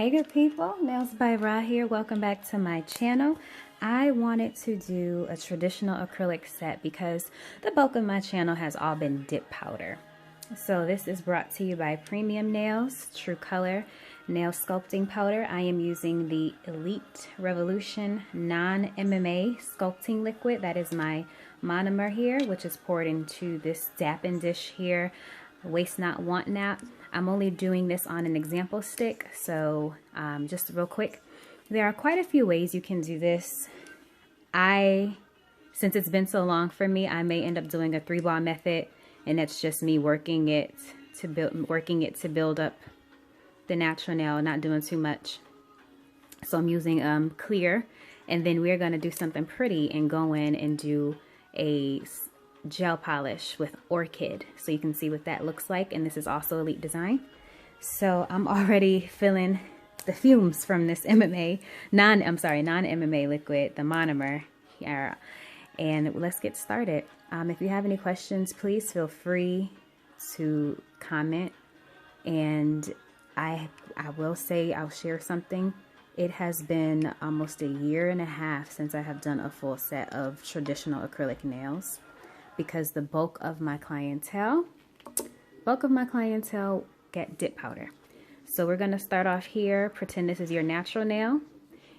Hey good people, Nails by Ra here. Welcome back to my channel. I wanted to do a traditional acrylic set because the bulk of my channel has all been dip powder. So this is brought to you by Premium Nails, TRUCOLOR Nail Sculpting Powder. I am using the Elite Revolution non-MMA sculpting liquid. That is my monomer here, which is poured into this dapping dish here. Waste not, want not. I'm only doing this on an example stick, so just real quick, there are quite a few ways you can do this. Since it's been so long for me, I may end up doing a 3-ball method, and that's just me working it to build up the natural nail, not doing too much. So I'm using clear, and then we're gonna do something pretty and go in and do a gel polish with orchid, so you can see what that looks like. And this is also Elite Design. So I'm already feeling the fumes from this non-MMA liquid, the monomer here. And let's get started. If you have any questions, please feel free to comment. And I will say, I'll share something. It has been almost a year and a half since I have done a full set of traditional acrylic nails, because the bulk of my clientele get dip powder. So we're going to start off here. Pretend this is your natural nail.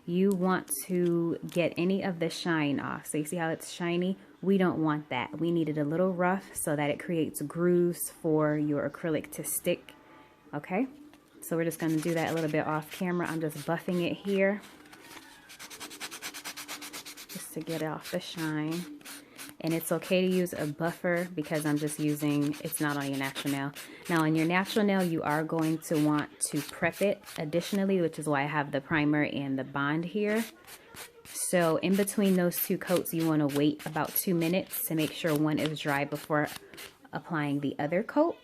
You want to get any of the shine off. So you see how it's shiny? We don't want that. We need it a little rough so that it creates grooves for your acrylic to stick. Okay, so we're just going to do that a little bit off camera. I'm just buffing it here just to get off the shine. And it's okay to use a buffer because I'm just using, it's not on your natural nail. Now on your natural nail, you are going to want to prep it additionally, which is why I have the primer and the bond here. So in between those two coats, you want to wait about 2 minutes to make sure one is dry before applying the other coat.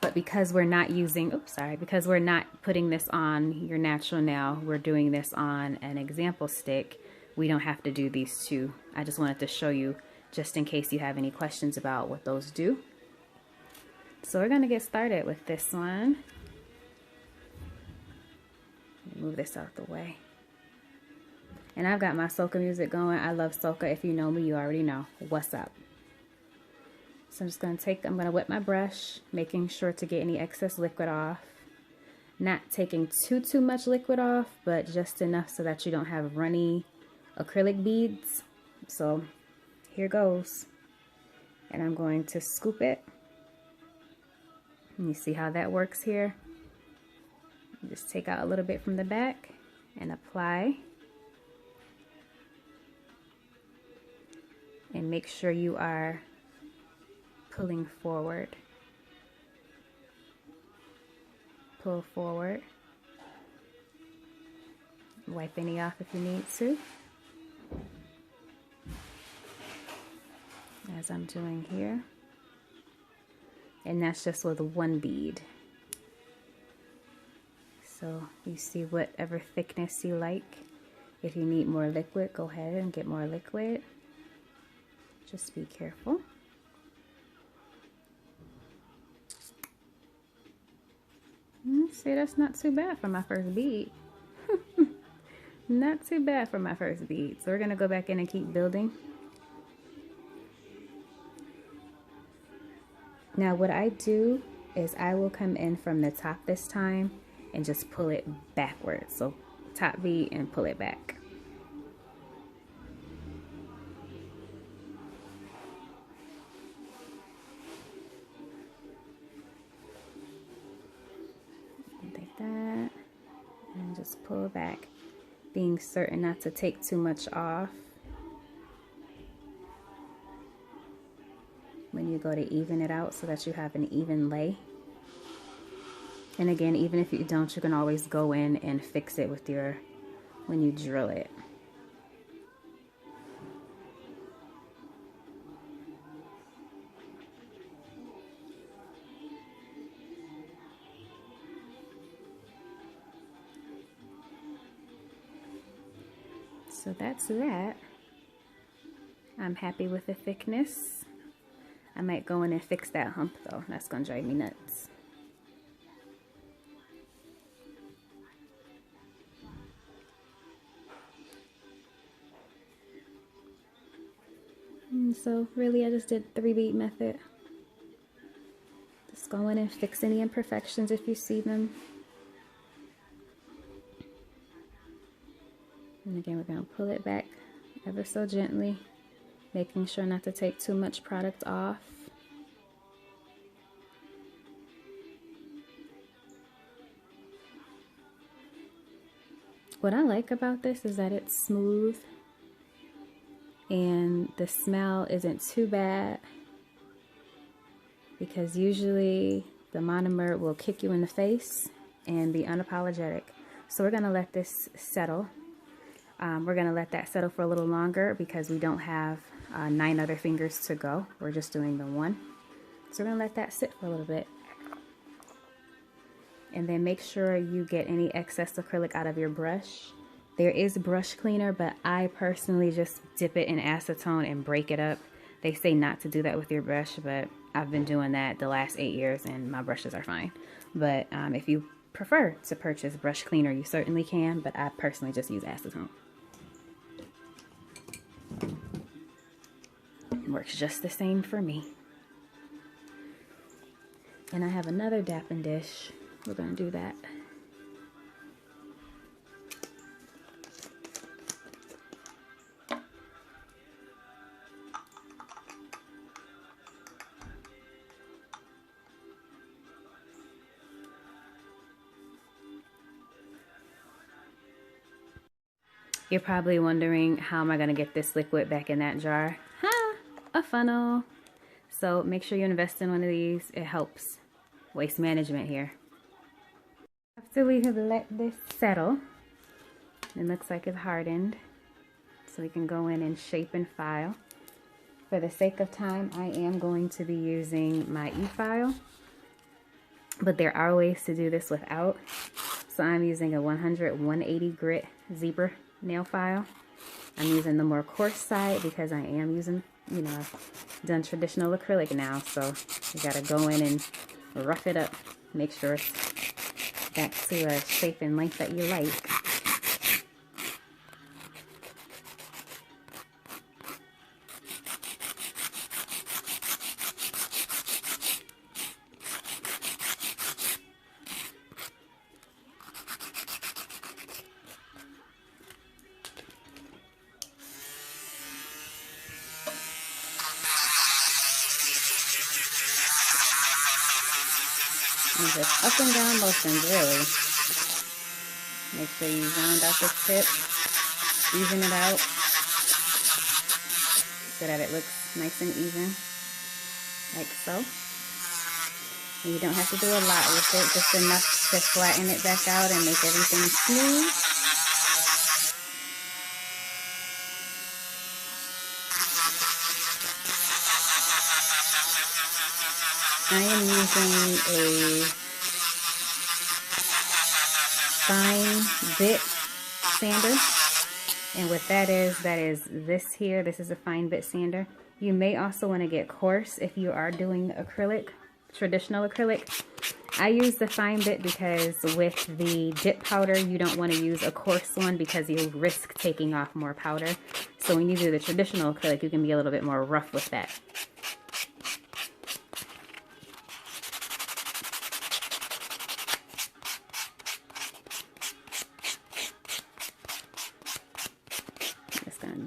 But because we're not using, because we're not putting this on your natural nail, we're doing this on an example stick. We don't have to do these two. I just wanted to show you just in case you have any questions about what those do. So we're going to get started with this one. Move this out the way. And I've got my soca music going. I love soca. If you know me, you already know what's up. So I'm just going to I'm going to wet my brush, making sure to get any excess liquid off. Not taking too much liquid off, but just enough so that you don't have runny acrylic beads. So here goes, and I'm going to scoop it. And you see how that works here. Just take out a little bit from the back and apply, and make sure you are pulling forward. Pull forward. Wipe any off if you need to, as I'm doing here. And that's just with one bead. So you see whatever thickness you like. If you need more liquid, go ahead and get more liquid. Just be careful. See, that's not too bad for my first bead. Not too bad for my first bead. So we're going to go back in and keep building. Now what I do is I will come in from the top this time and just pull it backwards. So top bead and pull it back. Like that. And just pull back, being certain not to take too much off when you go to even it out, so that you have an even lay. And again, even if you don't, you can always go in and fix it with when you drill it. So that's that. I'm happy with the thickness. I might go in and fix that hump though. That's gonna drive me nuts. So really I just did 3 bead method. Just go in and fix any imperfections if you see them. And again, we're going to pull it back ever so gently, making sure not to take too much product off. What I like about this is that it's smooth and the smell isn't too bad, because usually the monomer will kick you in the face and be unapologetic. So we're going to let this settle. We're going to let that settle for a little longer because we don't have 9 other fingers to go. We're just doing the 1. So we're going to let that sit for a little bit. And then make sure you get any excess acrylic out of your brush. There is brush cleaner, but I personally just dip it in acetone and break it up. They say not to do that with your brush, but I've been doing that the last 8 years and my brushes are fine. But if you prefer to purchase brush cleaner, you certainly can, but I personally just use acetone. It works just the same for me. And I have another dapping dish. We're going to do that. You're probably wondering, how am I going to get this liquid back in that jar? A funnel. So make sure you invest in one of these. It helps waste management here. After we have let this settle, it looks like it's hardened. So we can go in and shape and file. For the sake of time, I am going to be using my e-file. But there are ways to do this without. So I'm using a 100-180 grit zebra nail file. I'm using the more coarse side because I am using, you know, I've done traditional acrylic now, so you gotta go in and rough it up, make sure it's back to a shape and length that you like. And just up and down motions, really. Make sure you round out the tip, even it out, so that it looks nice and even, like so. And you don't have to do a lot with it, just enough to flatten it back out and make everything smooth. I am using a fine bit sander, and what that is this here. This is a fine bit sander. You may also want to get coarse if you are doing acrylic, traditional acrylic. I use the fine bit because with the dip powder, you don't want to use a coarse one because you risk taking off more powder. So when you do the traditional acrylic, you can be a little bit more rough with that.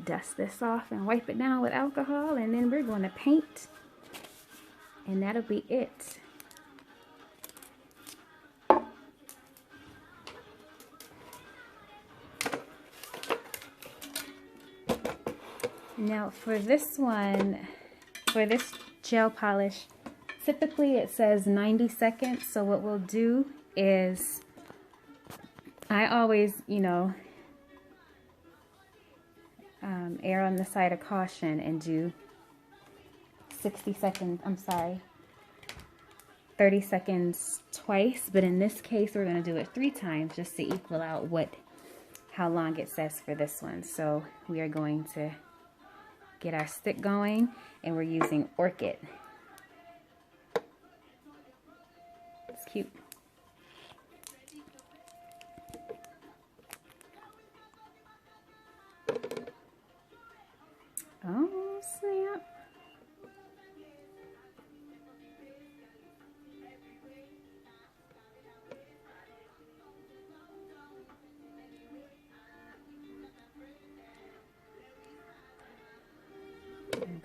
Dust this off and wipe it down with alcohol, and then we're going to paint, and that'll be it. Now for this one, for this gel polish, typically it says 90 seconds. So what we'll do is, I always, you know, err on the side of caution and do 60 seconds, 30 seconds twice, but in this case we're going to do it 3 times just to equal out how long it says for this one. So we are going to get our stick going, and we're using Orchid. It's cute. Oh, snap.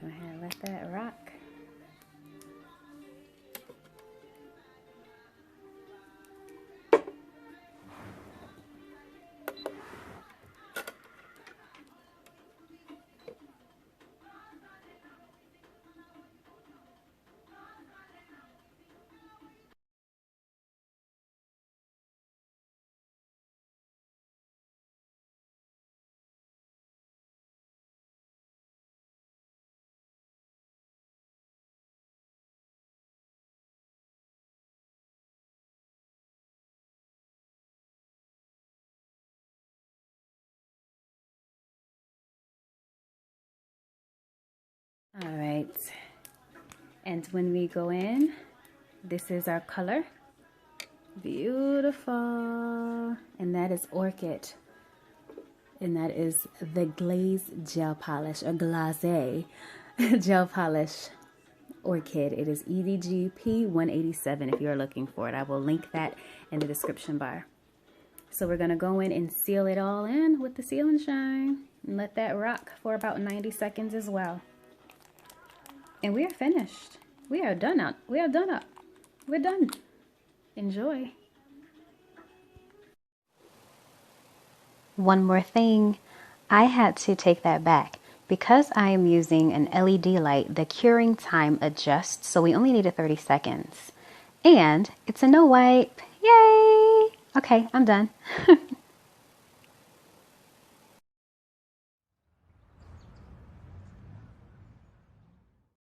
Go ahead and let that rock. All right, and when we go in, this is our color. Beautiful. And that is Orchid. And that is the glaze gel polish, or glaze gel polish Orchid. It is EDGP 187 if you're looking for it. I will link that in the description bar. So we're going to go in and seal it all in with the Seal and Shine and let that rock for about 90 seconds as well. And we are finished. We are done out. We are done up. We're done. Enjoy. One more thing, I had to take that back. Because I am using an LED light, the curing time adjusts, so we only needed 30 seconds. And it's a no wipe. Yay! Okay, I'm done.